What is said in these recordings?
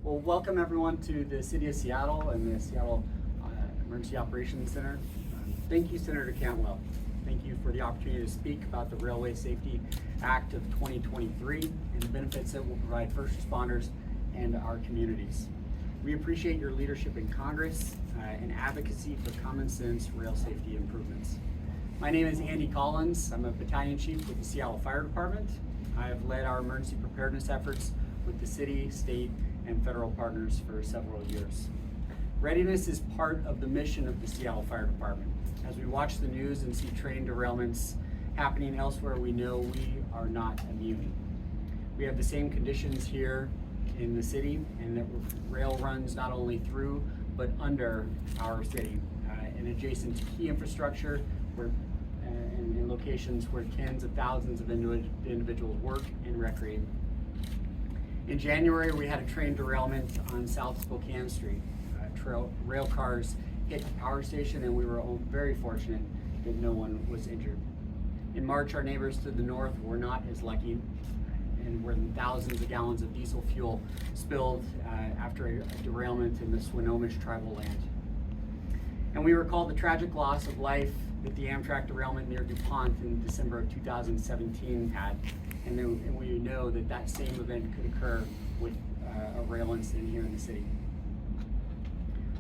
Well, welcome everyone to the City of Seattle and the Seattle Emergency Operations Center. Thank you, Senator Cantwell. Thank you for the opportunity to speak about the Railway Safety Act of 2023 and the benefits it will provide first responders and our communities. We appreciate your leadership in Congress and advocacy for common sense rail safety improvements. My name is Andy Collins. I'm a battalion chief with the Seattle Fire Department. I have led our emergency preparedness efforts with the city, state, and federal partners for several years. Readiness is part of the mission of the Seattle Fire Department. As we watch the news and see train derailments happening elsewhere, we know we are not immune. We have the same conditions here in the city, and that rail runs not only through but under our city and adjacent to key infrastructure and in locations where tens of thousands of individuals work and recreate. In January, we had a train derailment on South Spokane Street. Rail cars hit the power station, and we were very fortunate that no one was injured. In March, our neighbors to the north were not as lucky, and where thousands of gallons of diesel fuel spilled after a derailment in the Swinomish tribal land. And we recall the tragic loss of life that the Amtrak derailment near DuPont in December of 2017 had. And we know that that same event could occur with a rail incident here in the city.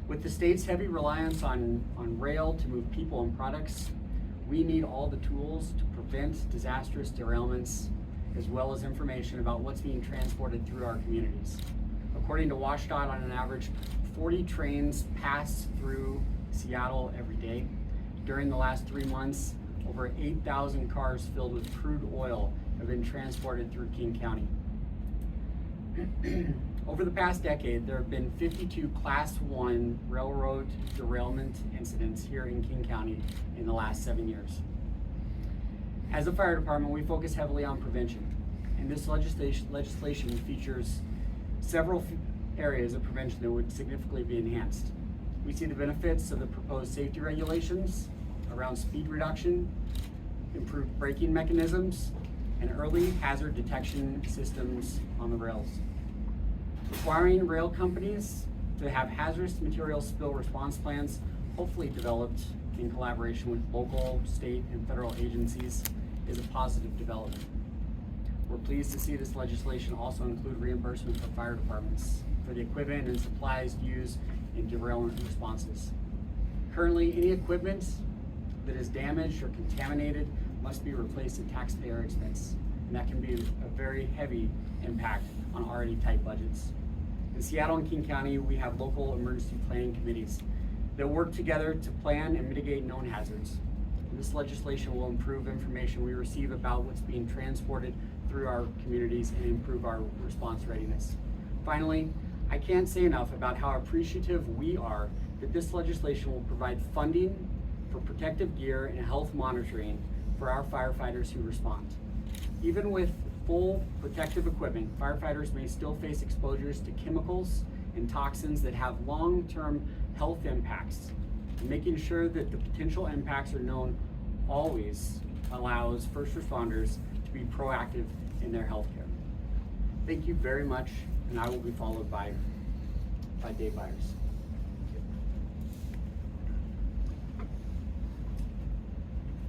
With the state's heavy reliance on rail to move people and products, we need all the tools to prevent disastrous derailments, as well as information about what's being transported through our communities. According to WashDOT, on an average, 40 trains pass through Seattle every day. During the last 3 months, over 8,000 cars filled with crude oil have been transported through King County. Over the past decade, there have been 52 Class 1 railroad derailment incidents here in King County in the last 7 years. As a fire department, we focus heavily on prevention, and this legislation features several areas of prevention that would significantly be enhanced. We see the benefits of the proposed safety regulations around speed reduction, improved braking mechanisms, and early hazard detection systems on the rails. Requiring rail companies to have hazardous material spill response plans, hopefully developed in collaboration with local, state, and federal agencies, is a positive development. We're pleased to see this legislation also include reimbursement for fire departments for the equipment and supplies used in derailment responses. Currently, any equipment that is damaged or contaminated must be replaced at taxpayer expense, and that can be a very heavy impact on already tight budgets. In Seattle and King County, we have local emergency planning committees that work together to plan and mitigate known hazards. And this legislation will improve information we receive about what's being transported through our communities and improve our response readiness. Finally, I can't say enough about how appreciative we are that this legislation will provide funding for protective gear and health monitoring for our firefighters who respond. Even with full protective equipment, firefighters may still face exposures to chemicals and toxins that have long-term health impacts. And making sure that the potential impacts are known always allows first responders to be proactive in their health care. Thank you very much, and I will be followed by Dave Byers.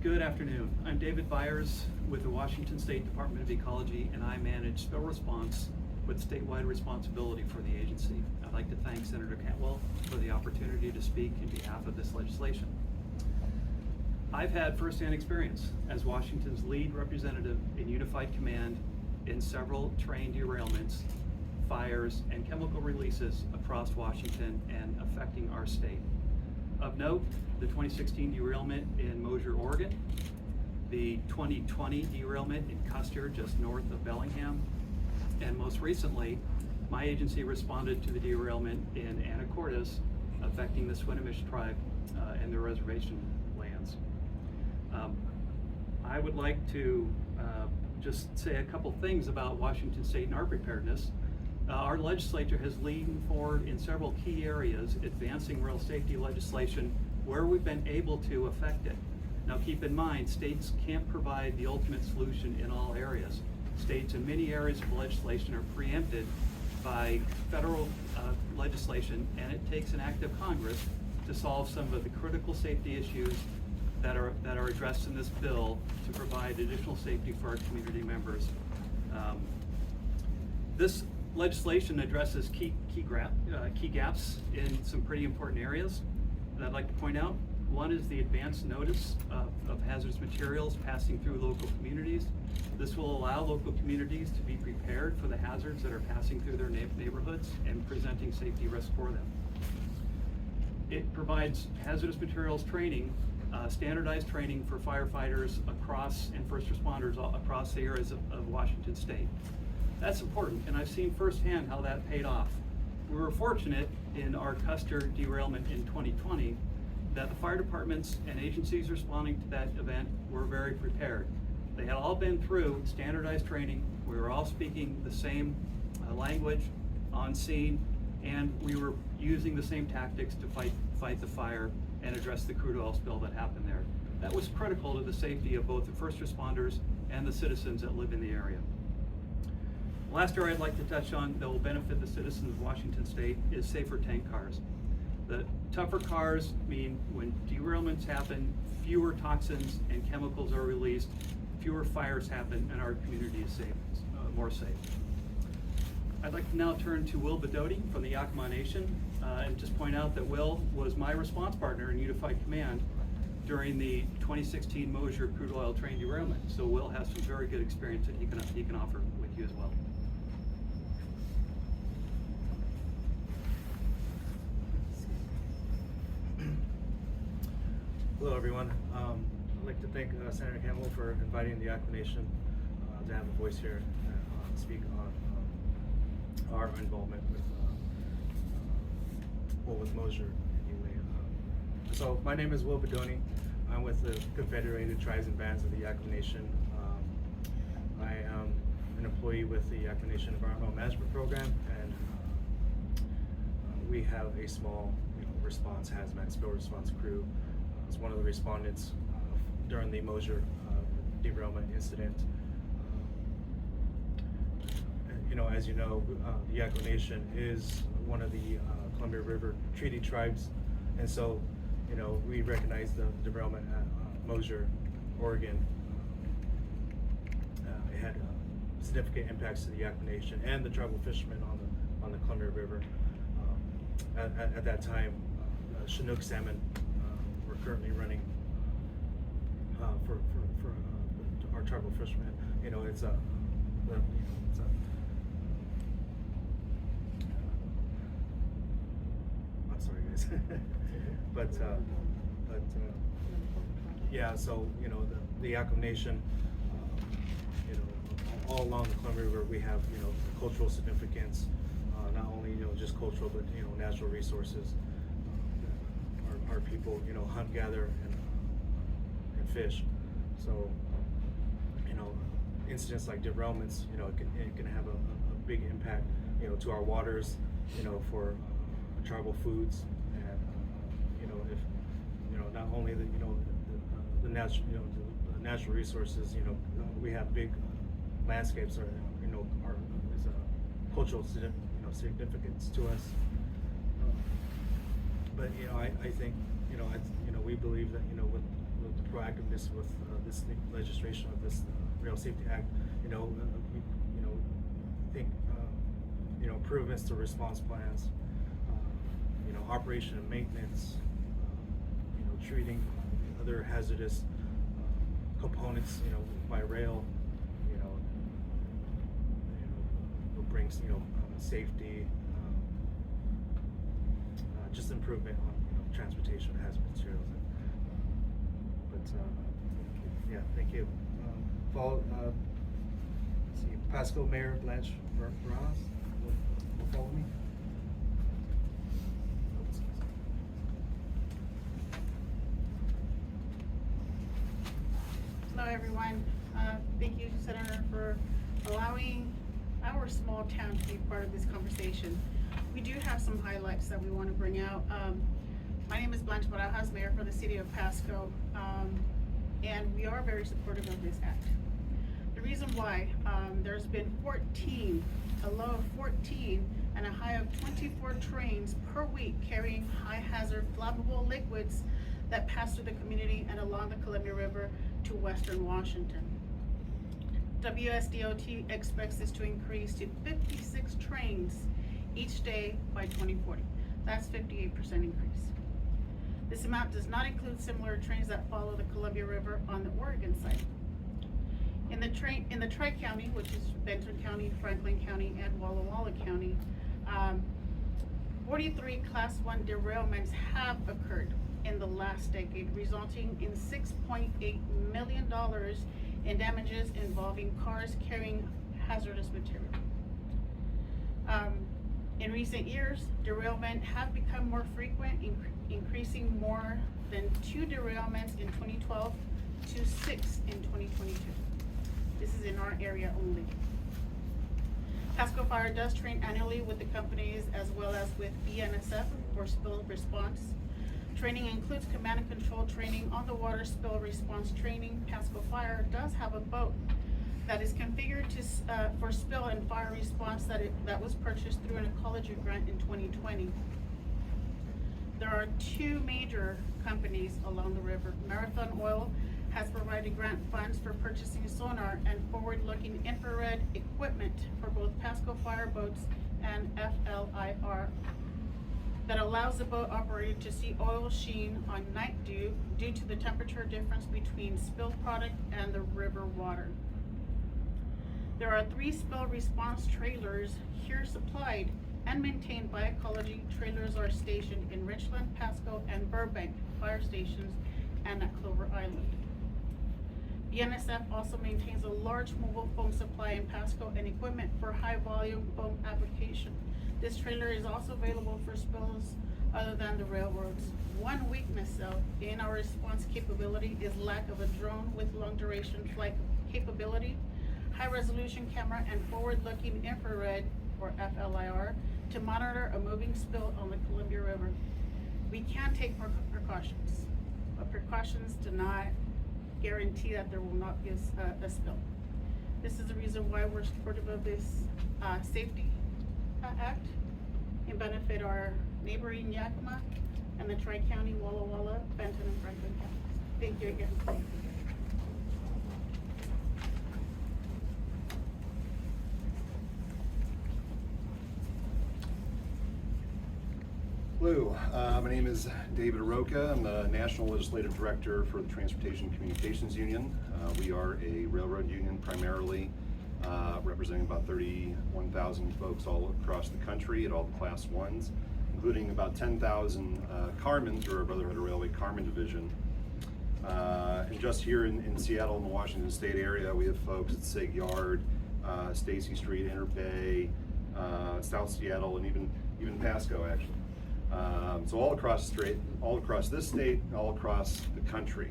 Good afternoon. I'm David Byers with the Washington State Department of Ecology, and I manage spill response with statewide responsibility for the agency. I'd like to thank Senator Cantwell for the opportunity to speak in behalf of this legislation. I've had firsthand experience as Washington's lead representative in Unified Command in several train derailments, fires, and chemical releases across Washington and affecting our state. Of note, the 2016 derailment in Mosier, Oregon, the 2020 derailment in Custer, just north of Bellingham, and most recently, my agency responded to the derailment in Anacortes, affecting the Swinomish tribe and their reservation lands. I would like to just say a couple things about Washington State and our preparedness. Our legislature has leaned forward in several key areas, advancing rail safety legislation where we've been able to affect it. Now keep in mind, states can't provide the ultimate solution in all areas. States in many areas of legislation are preempted by federal legislation, and it takes an act of Congress to solve some of the critical safety issues that are addressed in this bill to provide additional safety for our community members. This legislation addresses key gaps in some pretty important areas that I'd like to point out. One is the advance notice of hazardous materials passing through local communities. This will allow local communities to be prepared for the hazards that are passing through their neighborhoods and presenting safety risks for them. It provides hazardous materials training, standardized training for firefighters across and first responders across the areas of Washington State. That's important, and I've seen firsthand how that paid off. We were fortunate in our Custer derailment in 2020 that the fire departments and agencies responding to that event were very prepared. They had all been through standardized training. We were all speaking the same language on scene, and we were using the same tactics to fight the fire and address the crude oil spill that happened there. That was critical to the safety of both the first responders and the citizens that live in the area. The last area I'd like to touch on that will benefit the citizens of Washington State is safer tank cars. The tougher cars mean when derailments happen, fewer toxins and chemicals are released, fewer fires happen, and our community is more safe. I'd like to now turn to Will Bedodi from the Yakima Nation and just point out that Will was my response partner in Unified Command during the 2016 Mosier crude oil train derailment. So Will has some very good experience that he can offer with you as well. Hello, everyone. I'd like to thank Senator Cantwell for inviting the Yakima Nation to have a voice here and speak on our involvement with Mosier. Anyway, so my name is Will Bedoni. I'm with the Confederated Tribes and Bands of the Yakima Nation. I am an employee with the Yakima Nation Environmental Management Program, and we have a small, response hazmat spill response crew. As one of the respondents during the Mosier derailment incident. As you know, the Yakima Nation is one of the Columbia River Treaty Tribes, and so, we recognize the derailment at Mosier, Oregon. It had significant impacts to the Yakima Nation and the tribal fishermen on the Columbia River. At that time, Chinook salmon were currently running for our tribal fishermen. I'm sorry, guys, yeah. So the Yakima Nation, all along the Columbia River, we have cultural significance. Not only just cultural, but natural resources. Our people hunt, gather, and fish. So incidents like derailments, it can have a big impact to our waters, for tribal foods, and if not only the natural resources, we have big landscapes are is a cultural significance to us. But I think we believe that with the proactiveness with this legislation of this Rail Safety Act, we think improvements to response plans, operation and maintenance, treating other hazardous components, by rail, will bring safety, just improvement on transportation of hazardous materials. Yeah, thank you. See, Pasco Mayor Blanche Barajas will follow me. Hello, everyone. Thank you, Senator, for allowing our small town to be part of this conversation. We do have some highlights that we want to bring out. My name is Blanche Barajas, Mayor for the City of Pasco, and we are very supportive of this act. The The reason why, there's been 14, a low of 14 and a high of 24 trains per week carrying high hazard flammable liquids that pass through the community and along the Columbia River to western Washington. WSDOT expects this to increase to 56 trains each day by 2040. That's 58% increase. This amount does not include similar trains that follow the Columbia River on the Oregon side. In the Tri-County, which is Benton County, Franklin County, and Walla Walla County, 43 Class 1 derailments have occurred in the last decade, resulting in $6.8 million in damages involving cars carrying hazardous material. In recent years, derailment have become more frequent, increasing more than 2 derailments in 2012 to 6 in 2022. This is in our area only. Pasco Fire does train annually with the companies as well as with BNSF for spill response. Training includes command and control training on the water spill response training. Pasco Fire does have a boat that is configured for spill and fire response that was purchased through an ecology grant in 2020. There are 2 major companies along the river. Marathon Oil has provided grant funds for purchasing sonar and forward-looking infrared equipment for both Pasco Fire boats and FLIR that allows the boat operator to see oil sheen on night due to the temperature difference between spill product and the river water. There are 3 spill response trailers here supplied and maintained by Ecology. Trailers are stationed in Richland, Pasco, and Burbank fire stations and at Clover Island. BNSF also maintains a large mobile foam supply in Pasco and equipment for high volume foam application. This trailer is also available for spills other than the railroads. One weakness though in our response capability is lack of a drone with long duration flight capability, high resolution camera, and forward-looking infrared or FLIR to monitor a moving spill on the Columbia River. We can take precautions, but precautions do not guarantee that there will not be a spill. This is the reason why we're supportive of this safety act and benefit our neighboring Yakima and the Tri-County, Walla Walla, Benton, and Franklin counties. Thank you again. Hello, my name is David Aroka. I'm the National Legislative Director for the Transportation Communications Union. We are a railroad union primarily, representing about 31,000 folks all across the country at all the Class 1s, including about 10,000 carmen through our Brotherhood of Railway Carmen Division. And just here in Seattle in the Washington State area, we have folks at Sig Yard, Stacy Street, Inter Bay, South Seattle, and even Pasco actually. So all across this state, all across the country.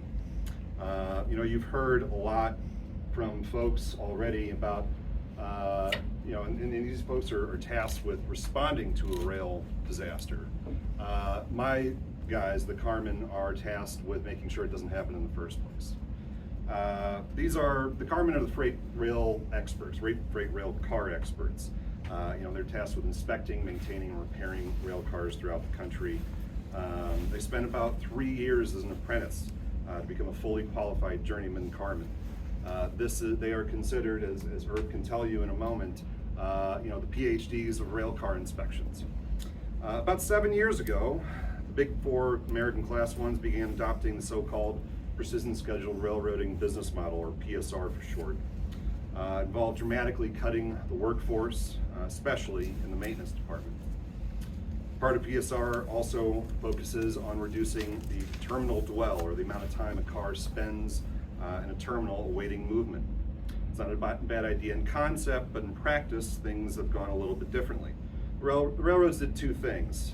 You know, you've heard a lot from folks already about, and these folks are tasked with responding to a rail disaster. My guys, the carmen, are tasked with making sure it doesn't happen in the first place. The carmen are the freight rail experts, freight rail car experts. They're tasked with inspecting, maintaining, and repairing rail cars throughout the country. They spend about 3 years as an apprentice to become a fully qualified journeyman carman. They are considered, as Herb can tell you in a moment, the PhDs of rail car inspections. About 7 years ago, the Big Four American Class 1s began adopting the so-called Precision Scheduled Railroading Business Model, or PSR for short. Involved dramatically cutting the workforce, especially in the maintenance department. Part of PSR also focuses on reducing the terminal dwell, or the amount of time a car spends in a terminal awaiting movement. It's not a bad idea in concept, but in practice, things have gone a little bit differently. The railroads did 2 things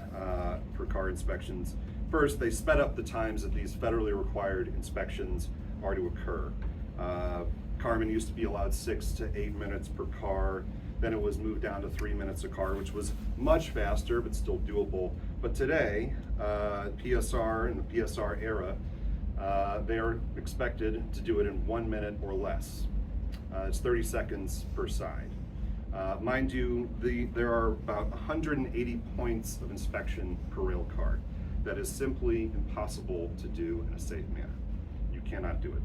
for car inspections. First, they sped up the times that these federally required inspections are to occur. Carmen used to be allowed 6 to 8 minutes per car. Then it was moved down to 3 minutes a car, which was much faster, but still doable. But today, PSR and the PSR era, they are expected to do it in 1 minute or less. It's 30 seconds per side. Mind you, there are about 180 points of inspection per rail car. That is simply impossible to do in a safe manner. You cannot do it.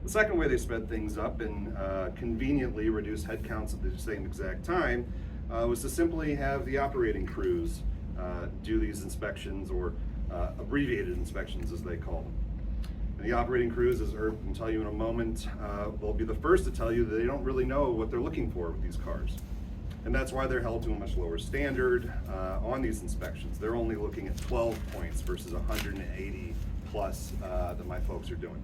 The second way they sped things up and conveniently reduced headcounts at the same exact time was to simply have the operating crews do these inspections, or abbreviated inspections as they call them. And the operating crews, as Herb can tell you in a moment, will be the first to tell you that they don't really know what they're looking for with these cars. And that's why they're held to a much lower standard on these inspections. They're only looking at 12 points versus 180 plus that my folks are doing.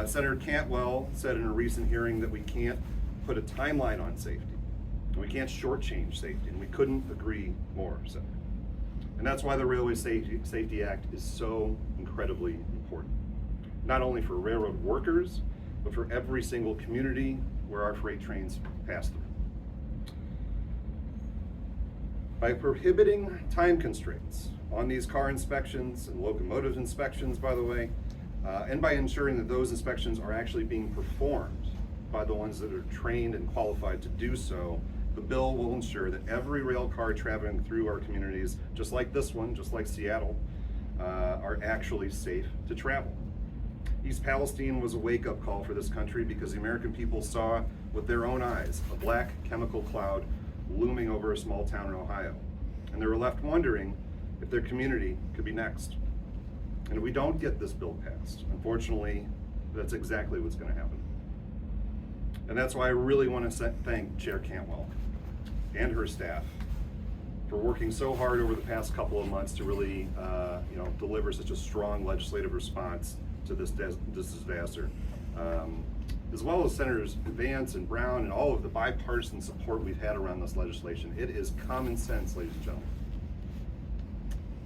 Senator Cantwell said in a recent hearing that we can't put a timeline on safety. We can't shortchange safety, and we couldn't agree more, Senator. And that's why the Railway Safety Act is so incredibly important. Not only for railroad workers, but for every single community where our freight trains pass through. By prohibiting time constraints on these car inspections and locomotive inspections, by the way, and by ensuring that those inspections are actually being performed by the ones that are trained and qualified to do so, the bill will ensure that every rail car traveling through our communities, just like this one, just like Seattle, are actually safe to travel. East Palestine was a wake-up call for this country because the American people saw with their own eyes a black chemical cloud looming over a small town in Ohio. And they were left wondering if their community could be next. And if we don't get this bill passed, unfortunately, that's exactly what's going to happen. And that's why I really want to thank Chair Cantwell and her staff for working so hard over the past couple of months to really deliver such a strong legislative response to this disaster. As well as Senators Vance and Brown and all of the bipartisan support we've had around this legislation. It is common sense, ladies and gentlemen.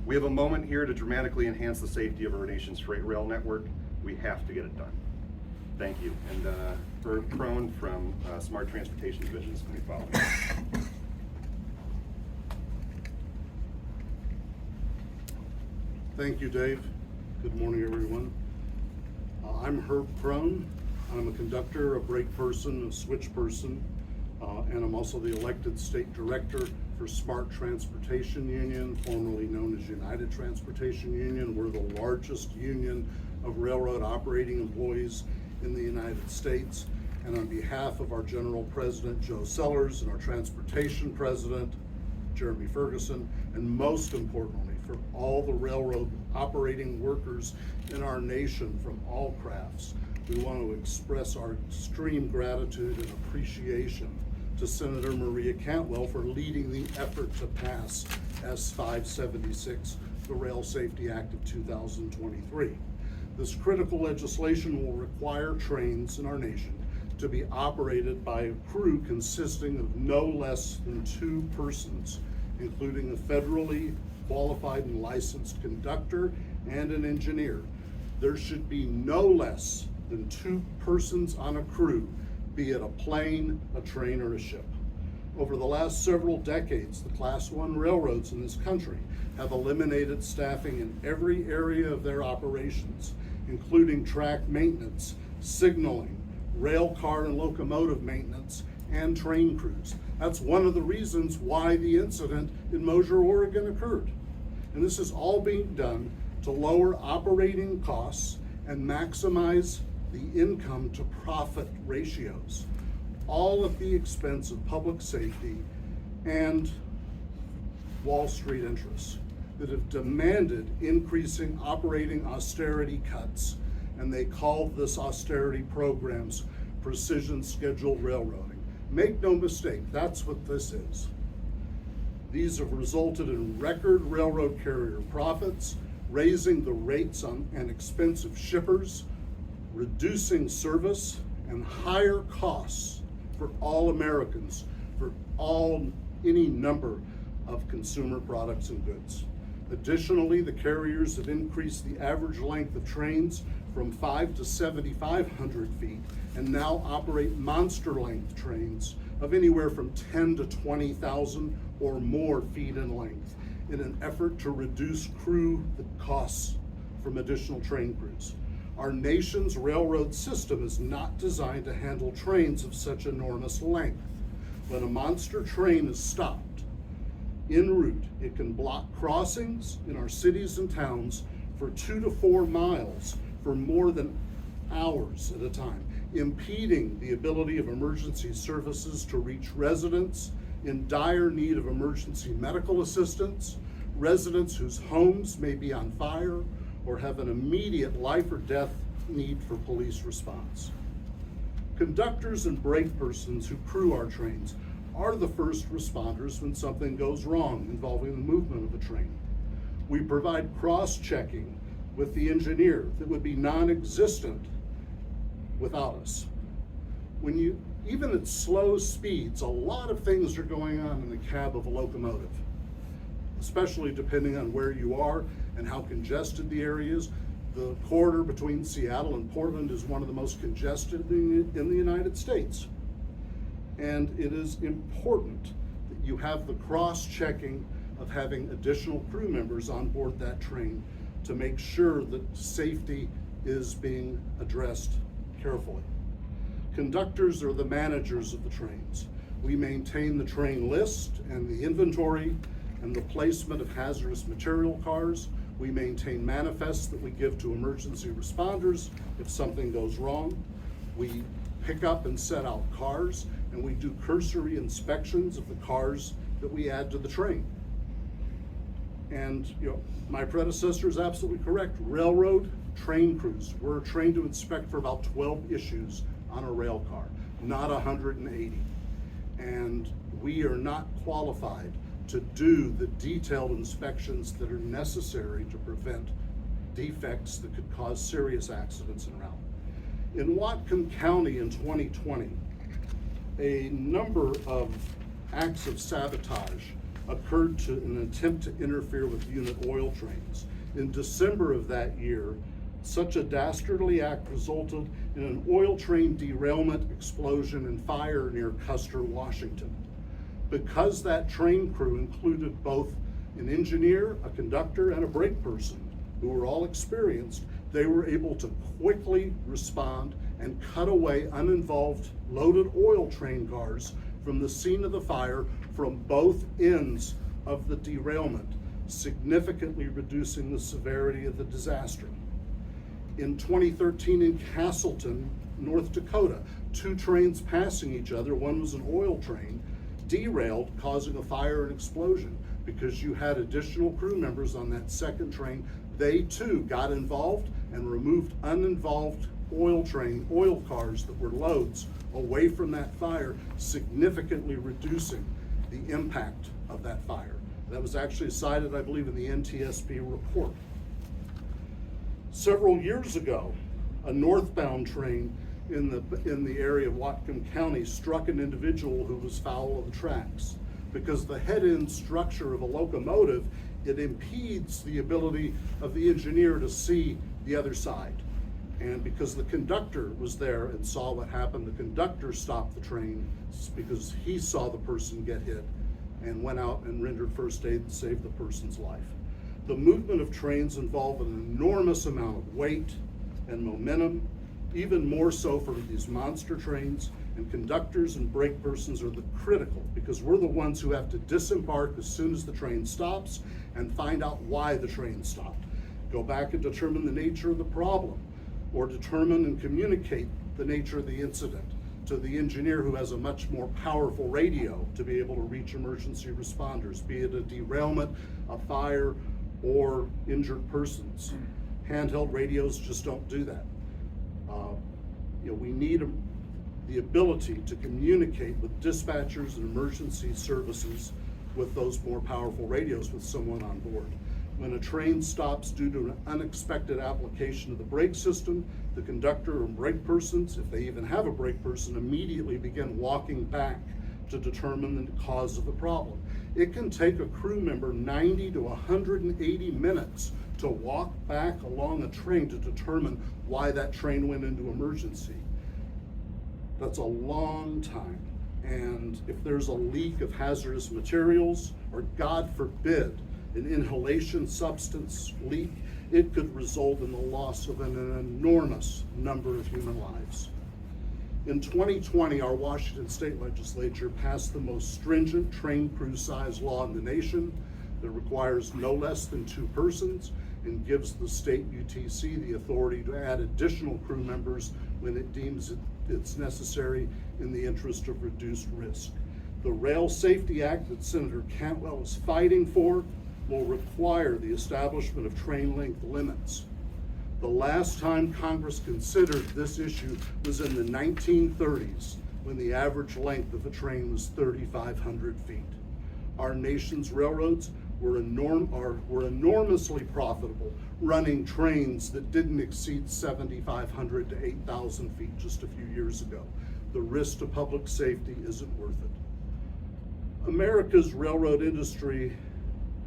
We have a moment here to dramatically enhance the safety of our nation's freight rail network. We have to get it done. Thank you. And Herb Crone from Smart Transportation Division is going to be following. Thank you, Dave. Good morning, everyone. I'm Herb Crone. I'm a conductor, a brake person, a switch person, and I'm also the elected state director for Smart Transportation Union, formerly known as United Transportation Union. We're the largest union of railroad operating employees in the United States. And on behalf of our General President, Joe Sellers, and our Transportation President, Jeremy Ferguson, and most importantly, for all the railroad operating workers in our nation from all crafts, we want to express our extreme gratitude and appreciation to Senator Maria Cantwell for leading the effort to pass S-576, the Rail Safety Act of 2023. This critical legislation will require trains in our nation to be operated by a crew consisting of no less than 2 persons, including a federally qualified and licensed conductor and an engineer. There should be no less than 2 persons on a crew, be it a plane, a train, or a ship. Over the last several decades, the Class 1 railroads in this country have eliminated staffing in every area of their operations, including track maintenance, signaling, rail car and locomotive maintenance, and train crews. That's one of the reasons why the incident in Mosier, Oregon occurred. And this is all being done to lower operating costs and maximize the income to profit ratios, all at the expense of public safety and Wall Street interests that have demanded increasing operating austerity cuts, and they call this austerity programs precision scheduled railroading. Make no mistake, that's what this is. These have resulted in record railroad carrier profits, raising the rates on and expense of shippers, reducing service, and higher costs for all Americans for any number of consumer products and goods. Additionally, the carriers have increased the average length of trains from 5 to 7,500 feet and now operate monster length trains of anywhere from 10 to 20,000 or more feet in length in an effort to reduce crew costs from additional train crews. Our nation's railroad system is not designed to handle trains of such enormous length. When a monster train is stopped en route, it can block crossings in our cities and towns for 2 to 4 miles for more than hours at a time, impeding the ability of emergency services to reach residents in dire need of emergency medical assistance, residents whose homes may be on fire or have an immediate life or death need for police response. Conductors and brake persons who crew our trains are the first responders when something goes wrong involving the movement of a train. We provide cross-checking with the engineer that would be non-existent without us. Even at slow speeds, a lot of things are going on in the cab of a locomotive, especially depending on where you are and how congested the area is. The corridor between Seattle and Portland is one of the most congested in the United States. And it is important that you have the cross-checking of having additional crew members on board that train to make sure that safety is being addressed carefully. Conductors are the managers of the trains. We maintain the train list and the inventory and the placement of hazardous material cars. We maintain manifests that we give to emergency responders if something goes wrong. We pick up and set out cars, and we do cursory inspections of the cars that we add to the train. And my predecessor is absolutely correct. Railroad train crews, we're trained to inspect for about 12 issues on a rail car, not 180. And we are not qualified to do the detailed inspections that are necessary to prevent defects that could cause serious accidents en route. In Whatcom County in 2020, a number of acts of sabotage occurred in an attempt to interfere with unit oil trains. In December of that year, such a dastardly act resulted in an oil train derailment, explosion, and fire near Custer, Washington. Because that train crew included both an engineer, a conductor, and a brake person, who were all experienced, they were able to quickly respond and cut away uninvolved loaded oil train cars from the scene of the fire from both ends of the derailment, significantly reducing the severity of the disaster. In 2013 in Castleton, North Dakota, 2 trains passing each other, one was an oil train, derailed, causing a fire and explosion. Because you had additional crew members on that second train, they too got involved and removed uninvolved oil cars that were loads away from that fire, significantly reducing the impact of that fire. That was actually cited, I believe, in the NTSB report. Several years ago, a northbound train in the area of Whatcom County struck an individual who was foul of the tracks. Because the head-end structure of a locomotive, it impedes the ability of the engineer to see the other side. And because the conductor was there and saw what happened, the conductor stopped the train because he saw the person get hit and went out and rendered first aid and saved the person's life. The movement of trains involve an enormous amount of weight and momentum, even more so for these monster trains, and conductors and brake persons are the critical, because we're the ones who have to disembark as soon as the train stops and find out why the train stopped. Go back and determine the nature of the problem, or determine and communicate the nature of the incident to the engineer who has a much more powerful radio to be able to reach emergency responders, be it a derailment, a fire, or injured persons. Handheld radios just don't do that. We need the ability to communicate with dispatchers and emergency services with those more powerful radios with someone on board. When a train stops due to an unexpected application of the brake system, the conductor and brake persons, if they even have a brake person, immediately begin walking back to determine the cause of the problem. It can take a crew member 90 to 180 minutes to walk back along a train to determine why that train went into emergency. That's a long time. And if there's a leak of hazardous materials, or God forbid, an inhalation substance leak, it could result in the loss of an enormous number of human lives. In 2020, our Washington State Legislature passed the most stringent train crew size law in the nation that requires no less than 2 persons and gives the state UTC the authority to add additional crew members when it deems it's necessary in the interest of reduced risk. The Rail Safety Act that Senator Cantwell is fighting for will require the establishment of train length limits. The last time Congress considered this issue was in the 1930s, when the average length of a train was 3,500 feet. Our nation's railroads were enormously profitable, running trains that didn't exceed 7,500 to 8,000 feet just a few years ago. The risk to public safety isn't worth it. America's railroad industry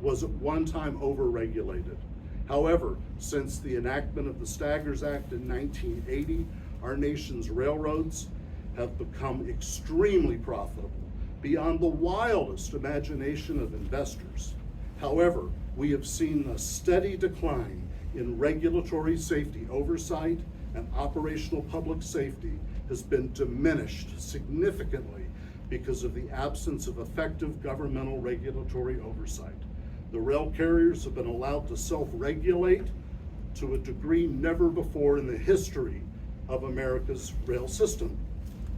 was at one time overregulated. However, since the enactment of the Staggers Act in 1980, our nation's railroads have become extremely profitable, beyond the wildest imagination of investors. However, we have seen a steady decline in regulatory safety oversight, and operational public safety has been diminished significantly because of the absence of effective governmental regulatory oversight. The rail carriers have been allowed to self-regulate to a degree never before in the history of America's rail system.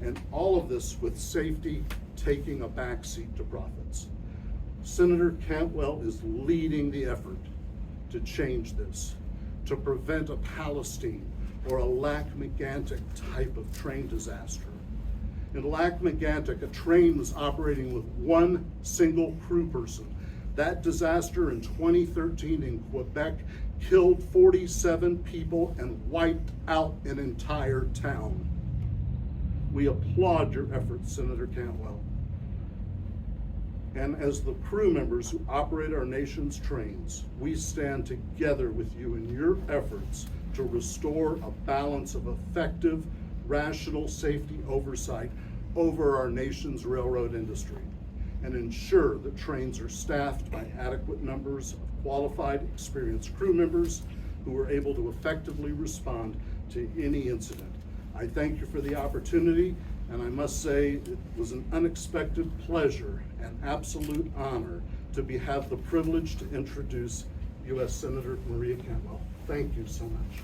And all of this with safety taking a backseat to profits. Senator Cantwell is leading the effort to change this, to prevent a Palestine or a Lac-Mégantic type of train disaster. In Lac-Mégantic, a train was operating with 1 single crew person. That disaster in 2013 in Quebec killed 47 people and wiped out an entire town. We applaud your efforts, Senator Cantwell. And as the crew members who operate our nation's trains, we stand together with you in your efforts to restore a balance of effective, rational safety oversight over our nation's railroad industry, and ensure that trains are staffed by adequate numbers of qualified, experienced crew members who are able to effectively respond to any incident. I thank you for the opportunity, and I must say it was an unexpected pleasure and absolute honor to have the privilege to introduce U.S. Senator Maria Cantwell. Thank you so much.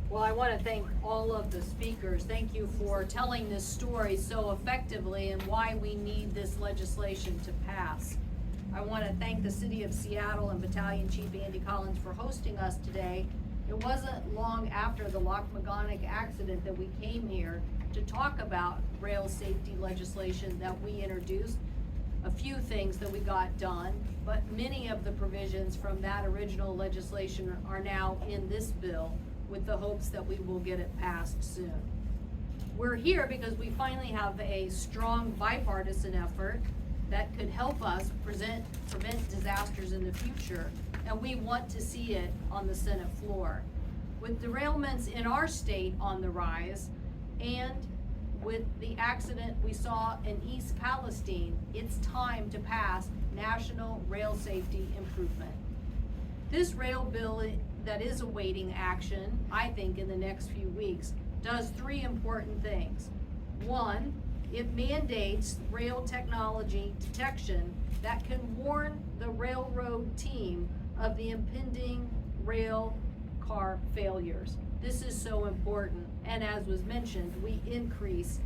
Well, I want to thank all of the speakers. Thank you for telling this story so effectively and why we need this legislation to pass. I want to thank the City of Seattle and Battalion Chief Andy Collins for hosting us today. It wasn't long after the Lac-Mégantic accident that we came here to talk about rail safety legislation that we introduced. A few things that we got done, but many of the provisions from that original legislation are now in this bill, with the hopes that we will get it passed soon. We're here because we finally have a strong bipartisan effort that could help us prevent disasters in the future, and we want to see it on the Senate floor. With derailments in our state on the rise, and with the accident we saw in East Palestine, it's time to pass national rail safety improvement. This rail bill that is awaiting action, I think in the next few weeks, does 3 important things. 1, it mandates rail technology detection that can warn the railroad team of the impending rail car failures. This is so important, and as was mentioned, we increase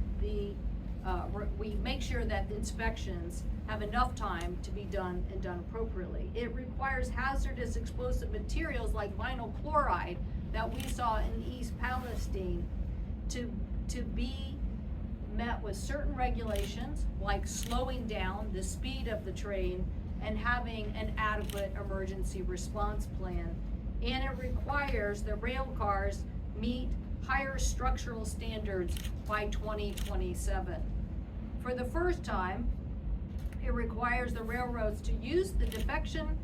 we make sure that the inspections have enough time to be done and done appropriately. It requires hazardous explosive materials like vinyl chloride that we saw in East Palestine to be met with certain regulations, like slowing down the speed of the train and having an adequate emergency response plan. And it requires the rail cars meet higher structural standards by 2027. For the first time, it requires the railroads to use the defection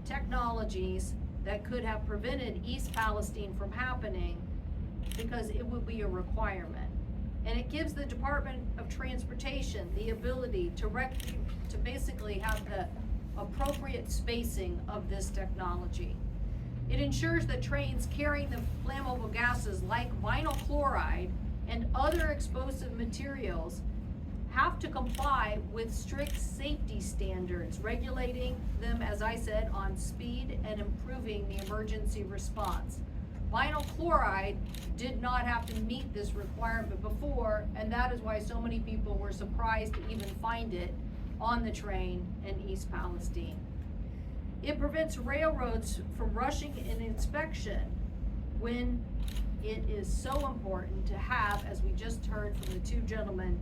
technologies that could have prevented East Palestine from happening, because it would be a requirement. And it gives the Department of Transportation the ability to basically have the appropriate spacing of this technology. It ensures that trains carrying the flammable gases like vinyl chloride and other explosive materials have to comply with strict safety standards, regulating them, as I said, on speed and improving the emergency response. Vinyl chloride did not have to meet this requirement before, and that is why so many people were surprised to even find it on the train in East Palestine. It prevents railroads from rushing an inspection when it is so important to have, as we just heard from the two gentlemen,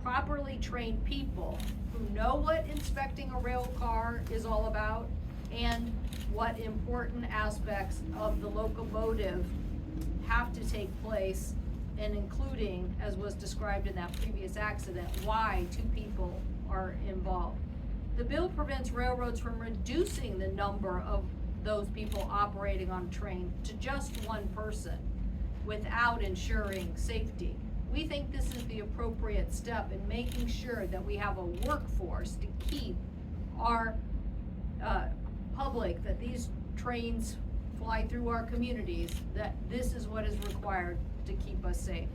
properly trained people who know what inspecting a rail car is all about and what important aspects of the locomotive have to take place, and including, as was described in that previous accident, why two people are involved. The bill prevents railroads from reducing the number of those people operating on a train to just one person without ensuring safety. We think this is the appropriate step in making sure that we have a workforce to keep our public, that these trains fly through our communities, that this is what is required to keep us safe.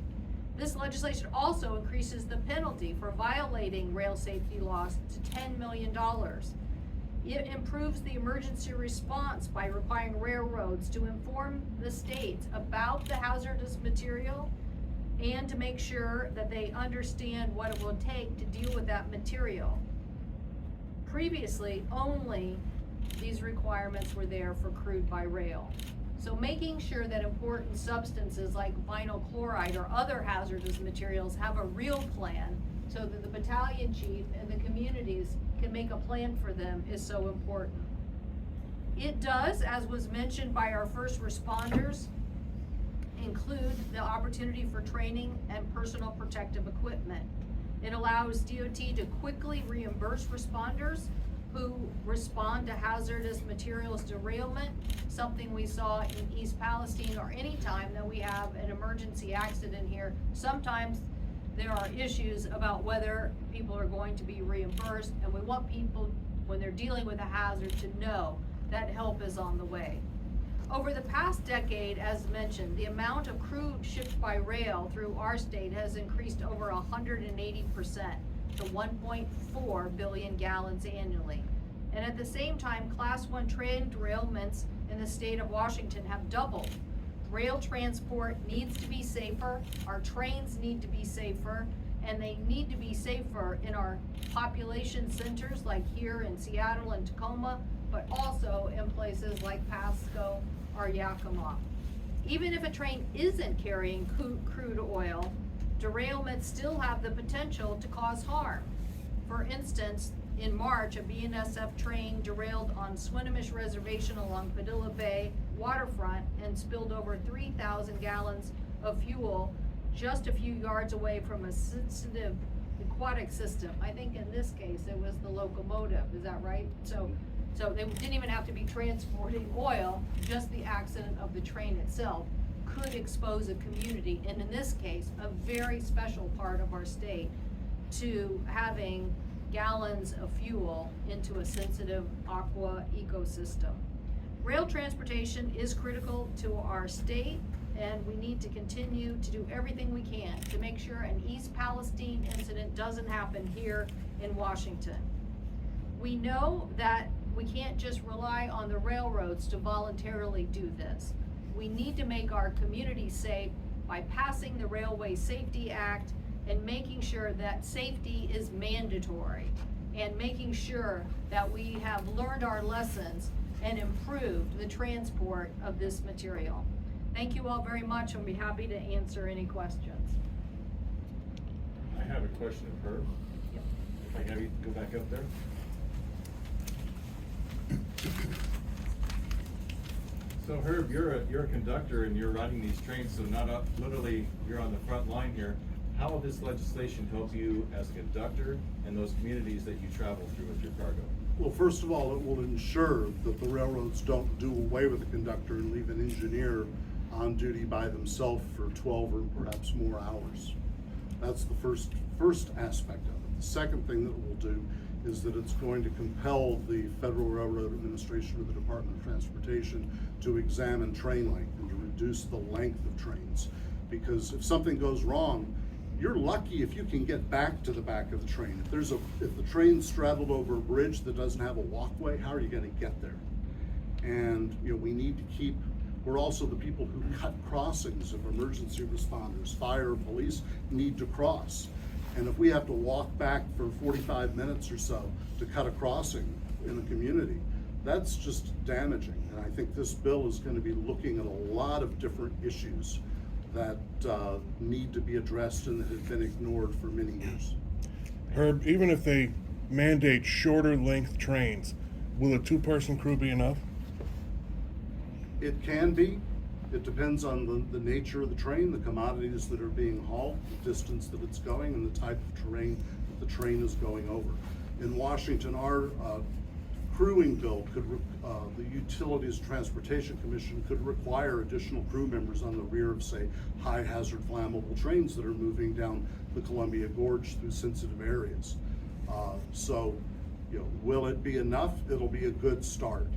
This legislation also increases the penalty for violating rail safety laws to $10 million. It improves the emergency response by requiring railroads to inform the states about the hazardous material and to make sure that they understand what it will take to deal with that material. Previously, only these requirements were there for crude by rail. So making sure that important substances like vinyl chloride or other hazardous materials have a real plan so that the battalion chief and the communities can make a plan for them is so important. It does, as was mentioned by our first responders, include the opportunity for training and personal protective equipment. It allows DOT to quickly reimburse responders who respond to hazardous materials derailment, something we saw in East Palestine, or any time that we have an emergency accident here. Sometimes there are issues about whether people are going to be reimbursed, and we want people, when they're dealing with a hazard, to know that help is on the way. Over the past decade, as mentioned, the amount of crude shipped by rail through our state has increased over 180% to 1.4 billion gallons annually. And at the same time, Class 1 train derailments in the state of Washington have doubled. Rail transport needs to be safer, our trains need to be safer, and they need to be safer in our population centers like here in Seattle and Tacoma, but also in places like Pasco or Yakima. Even if a train isn't carrying crude oil, derailments still have the potential to cause harm. For instance, in March, a BNSF train derailed on Swinomish Reservation along Padilla Bay waterfront and spilled over 3,000 gallons of fuel just a few yards away from a sensitive aquatic system. I think in this case, it was the locomotive, is that right? So they didn't even have to be transporting oil, just the accident of the train itself could expose a community, and in this case, a very special part of our state, to having gallons of fuel into a sensitive aqua ecosystem. Rail transportation is critical to our state, and we need to continue to do everything we can to make sure an East Palestine incident doesn't happen here in Washington. We know that we can't just rely on the railroads to voluntarily do this. We need to make our communities safe by passing the Railway Safety Act and making sure that safety is mandatory, and making sure that we have learned our lessons and improved the transport of this material. Thank you all very much. I'll be happy to answer any questions. I have a question of Herb. Yep. If I have you go back up there. So Herb, you're a conductor and you're running these trains, so not literally you're on the front line here. How will this legislation help you as a conductor and those communities that you travel through with your cargo? Well, first of all, it will ensure that the railroads don't do away with the conductor and leave an engineer on duty by themselves for 12 or perhaps more hours. That's the first aspect of it. The second thing that it will do is that it's going to compel the Federal Railroad Administration or the Department of Transportation to examine train length and to reduce the length of trains. Because if something goes wrong, you're lucky if you can get back to the back of the train. If the train's straddled over a bridge that doesn't have a walkway, how are you gonna get there? And we need to keep, we're also the people who cut crossings of emergency responders, fire, police need to cross. And if we have to walk back for 45 minutes or so to cut a crossing in a community, that's just damaging. And I think this bill is going to be looking at a lot of different issues that need to be addressed and that have been ignored for many years. Herb, even if they mandate shorter length trains, will a 2-person crew be enough? It can be. It depends on the nature of the train, the commodities that are being hauled, the distance that it's going, and the type of terrain that the train is going over. In Washington, our crewing bill the Utilities Transportation Commission could require additional crew members on the rear of, say, high hazard flammable trains that are moving down the Columbia Gorge through sensitive areas. So, will it be enough? It'll be a good start.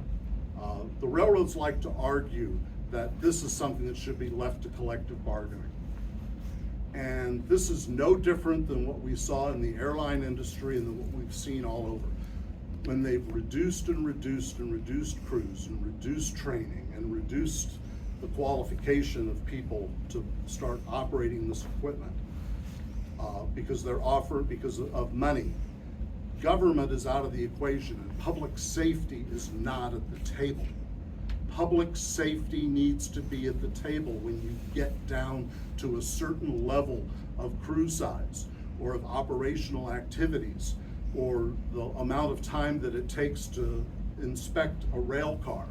The railroads like to argue that this is something that should be left to collective bargaining. And this is no different than what we saw in the airline industry and than what we've seen all over. When they've reduced and reduced and reduced crews and reduced training and reduced the qualification of people to start operating this equipment because of money. Government is out of the equation and public safety is not at the table. Public safety needs to be at the table when you get down to a certain level of crew size or of operational activities or the amount of time that it takes to inspect a rail car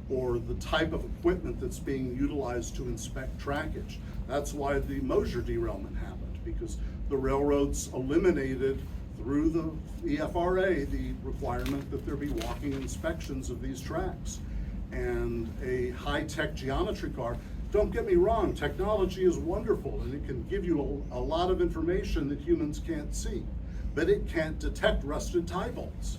or the type of equipment that's being utilized to inspect trackage. That's why the Mosier derailment happened, because the railroads eliminated through the EFRA the requirement that there be walking inspections of these tracks. And a high-tech geometry car, don't get me wrong, technology is wonderful and it can give you a lot of information that humans can't see, but it can't detect rusted tie bolts.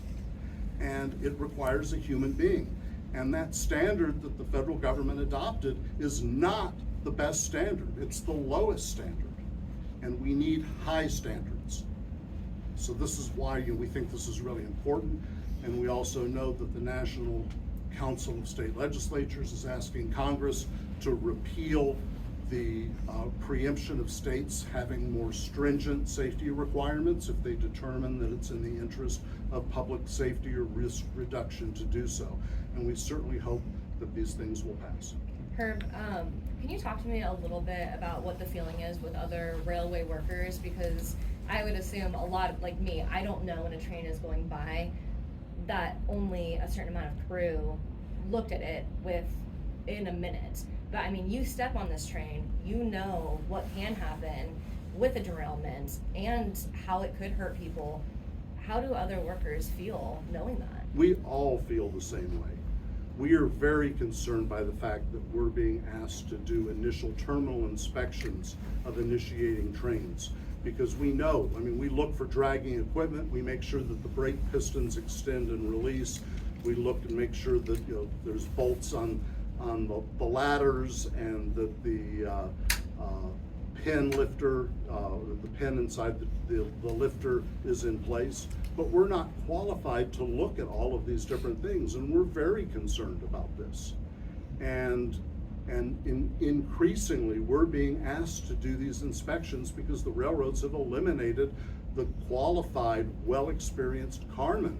And it requires a human being. And that standard that the federal government adopted is not the best standard, it's the lowest standard. And we need high standards. So this is why we think this is really important. And we also know that the National Council of State Legislatures is asking Congress to repeal the preemption of states having more stringent safety requirements if they determine that it's in the interest of public safety or risk reduction to do so. And we certainly hope that these things will pass. Herb, can you talk to me a little bit about what the feeling is with other railway workers? Because I would assume a lot of, like me, I don't know when a train is going by that only a certain amount of crew looked at it in a minute. But I mean, you step on this train, you know what can happen with a derailment and how it could hurt people. How do other workers feel knowing that? We all feel the same way. We are very concerned by the fact that we're being asked to do initial terminal inspections of initiating trains. Because we know, we look for dragging equipment, we make sure that the brake pistons extend and release, we look and make sure that there's bolts on the ladders and that the pin lifter, the pin inside the lifter is in place. But we're not qualified to look at all of these different things, and we're very concerned about this. And increasingly, we're being asked to do these inspections because the railroads have eliminated the qualified, well-experienced carmen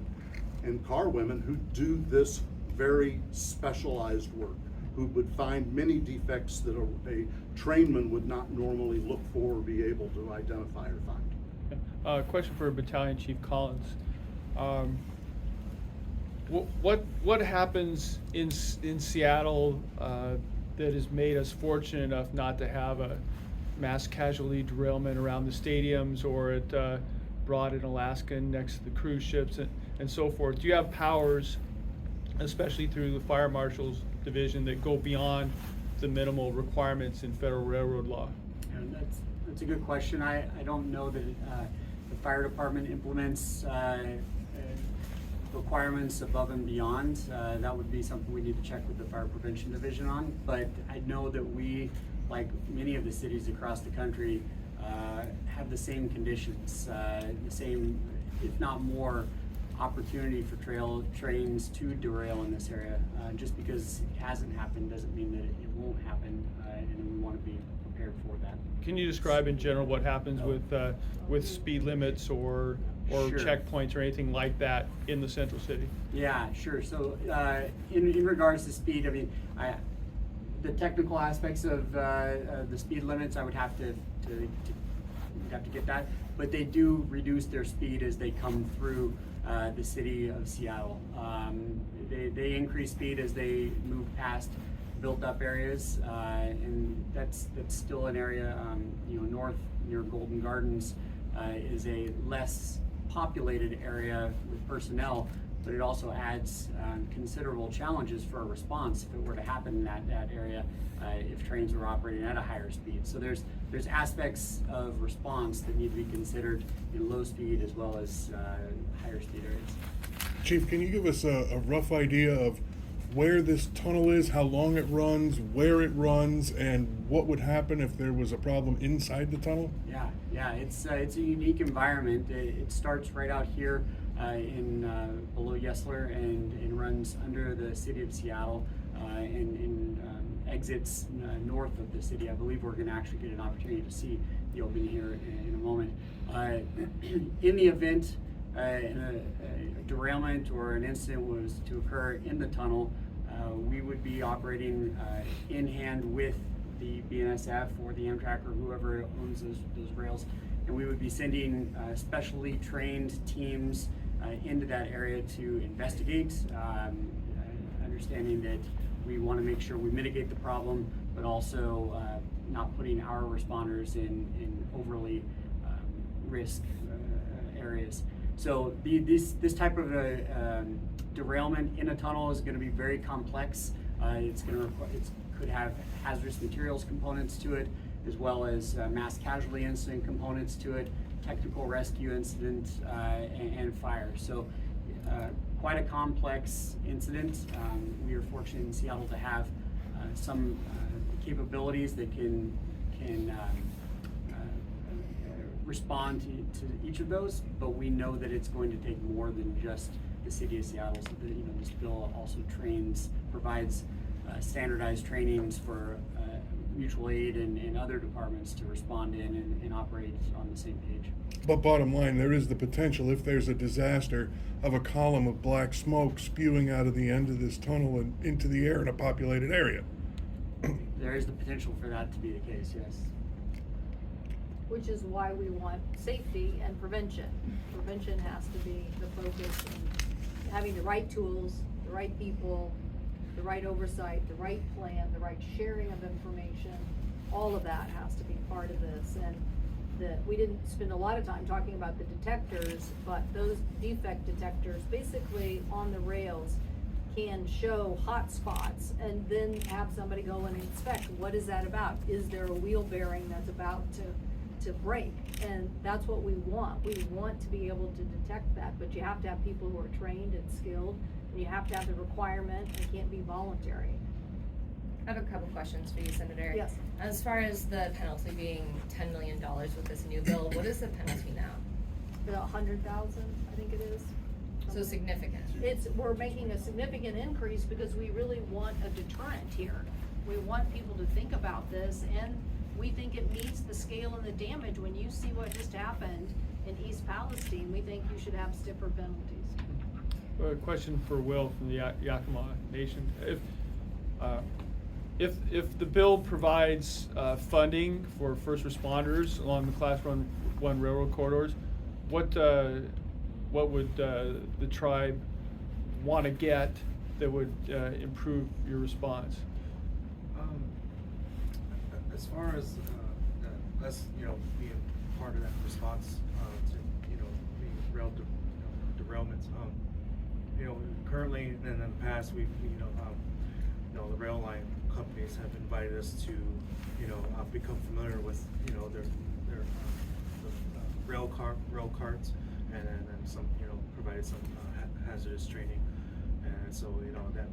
and carwomen who do this very specialized work, who would find many defects that a trainman would not normally look for or be able to identify or find. Question for Battalion Chief Collins. What happens in Seattle that has made us fortunate enough not to have a mass casualty derailment around the stadiums or at Broad in Alaska next to the cruise ships and so forth? Do you have powers, especially through the Fire Marshal's division, that go beyond the minimal requirements in federal railroad law? And That's a good question. I don't know that the fire department implements requirements above and beyond. That would be something we need to check with the fire prevention division on. But I know that we, like many of the cities across the country, have the same conditions, the same, if not more, opportunity for trains to derail in this area. Just because it hasn't happened doesn't mean that it won't happen, and we want to be prepared for that. Can you describe in general what happens with speed limits or Sure. checkpoints or anything like that in the central city? Yeah, sure. So in regards to speed, I mean, the technical aspects of the speed limits, I would have to get that, but they do reduce their speed as they come through the city of Seattle. They increase speed as they move past built-up areas, and that's still an area, north near Golden Gardens is a less populated area with personnel, but it also adds considerable challenges for a response if it were to happen in that area if trains were operating at a higher speed. So there's aspects of response that need to be considered in low speed as well as higher speed areas. Chief, can you give us a rough idea of where this tunnel is, how long it runs, where it runs, and what would happen if there was a problem inside the tunnel? Yeah, it's a unique environment. It starts right out here in below Yesler and runs under the city of Seattle and exits north of the city. I believe we're going to actually get an opportunity to see the opening here in a moment. In the event a derailment or an incident was to occur in the tunnel, we would be operating in hand with the BNSF or the Amtrak or whoever owns those rails, and we would be sending specially trained teams into that area to investigate, understanding that we want to make sure we mitigate the problem, but also not putting our responders in overly risk areas. So this type of a derailment in a tunnel is going to be very complex. It could have hazardous materials components to it, as well as mass casualty incident components to it, technical rescue incident, and fire. So quite a complex incident. We are fortunate in Seattle to have some capabilities that can respond to each of those, but we know that it's going to take more than just the city of Seattle. So that, this bill also provides standardized trainings for mutual aid and other departments to respond in and operate on the same page. But bottom line, there is the potential, if there's a disaster, of a column of black smoke spewing out of the end of this tunnel and into the air in a populated area. There is the potential for that to be the case, yes. Which is why we want safety and prevention. Prevention has to be the focus, and having the right tools, the right people, the right oversight, the right plan, the right sharing of information, all of that has to be part of this. And we didn't spend a lot of time talking about the detectors, but those defect detectors basically on the rails can show hot spots and then have somebody go and inspect. What is that about? Is there a wheel bearing that's about to break? And that's what we want. We want to be able to detect that, but you have to have people who are trained and skilled, and you have to have the requirement. It can't be voluntary. I have a couple questions for you, Senator. Yes. As far as the penalty being $10 million with this new bill, what is the penalty now? About 100,000, I think it is. So significant. We're making a significant increase because we really want a deterrent here. We want people to think about this, and we think it meets the scale and the damage. When you see what just happened in East Palestine, we think you should have stiffer penalties. A question for Will from the Yakima Nation. If the bill provides funding for first responders along the Class 1 railroad corridors, what would the tribe want to get that would improve your response? As far as us, being part of that response to, the rail derailments, currently and in the past, we've, the rail line companies have invited us to, become familiar with, their rail carts, and then some, provided some hazardous training, and so that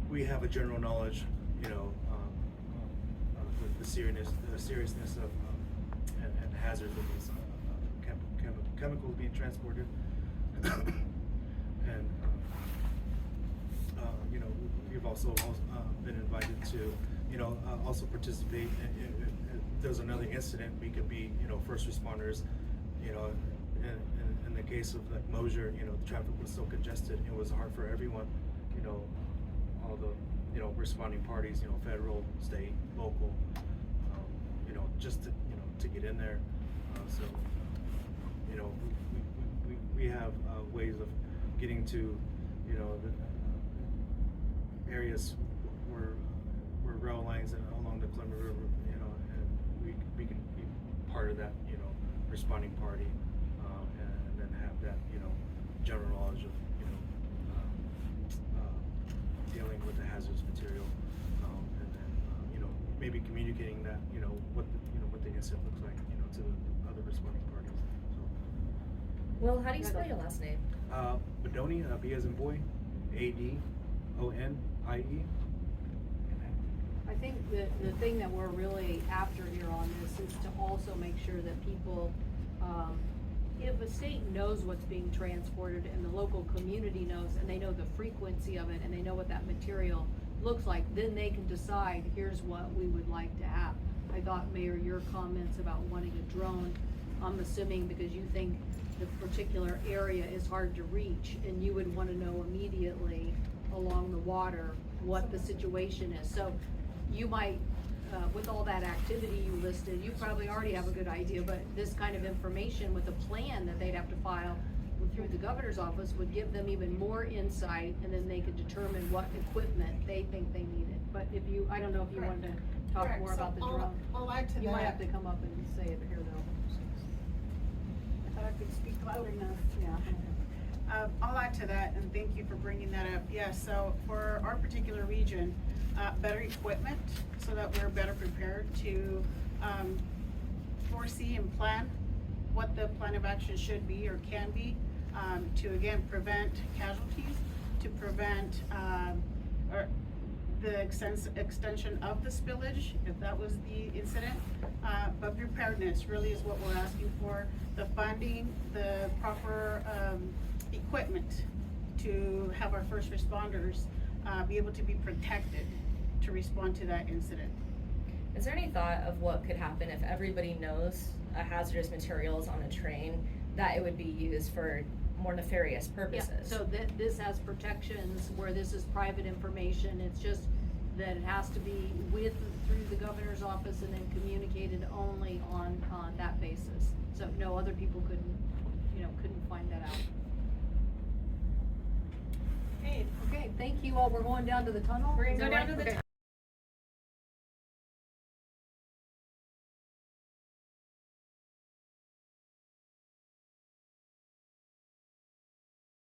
we have a general knowledge, the seriousness of and hazards of these chemicals being transported, and we've also been invited to also participate. If there's another incident, we could be first responders. In the case of like Mosier, the traffic was so congested, it was hard for everyone, all the responding parties, federal, state, local, just to get in there. So we have ways of getting to the areas where rail lines and along the Columbia River, and we can be part of that responding party, and then have that general knowledge of dealing with the hazardous material, and then maybe communicating that what the incident looks like to the other responding parties. So Well, how do you spell your last name? Bodoni, B as in boy, ADONIE. I think the thing that we're really after here on this is to also make sure that people, if a state knows what's being transported and the local community knows, and they know the frequency of it, and they know what that material looks like, then they can decide, here's what we would like to have. I thought, Mayor, your comments about wanting a drone, I'm assuming because you think the particular area is hard to reach, and you would wanna know immediately along the water what the situation is. So you might, with all that activity you listed, you probably already have a good idea, but this kind of information with a plan that they'd have to file through the governor's office would give them even more insight, and then they could determine what equipment they think they needed. But if you, I don't know if you wanted to talk Correct. more So about the I'll- drone. I'll add to You might that. have to come up and say it here though. I thought I could speak loud enough. Yeah. I'll add to that, and thank you for bringing that up. Yes, so for our particular region, better equipment so that we're better prepared to foresee and plan what the plan of action should be or can be, to again prevent casualties, to prevent or the extension of the spillage, if that was the incident. But preparedness really is what we're asking for. The funding, the proper equipment to have our first responders be able to be protected to respond to that incident. Is there any thought of what could happen if everybody knows a hazardous materials on a train, that it would be used for more nefarious purposes? Yeah, so this has protections where this is private information, it's just that it has to be through the governor's office and then communicated only on that basis. So no other people couldn't find that out. Okay, thank you all, we're going down to the tunnel? We're gonna Is go that down right? to the Okay.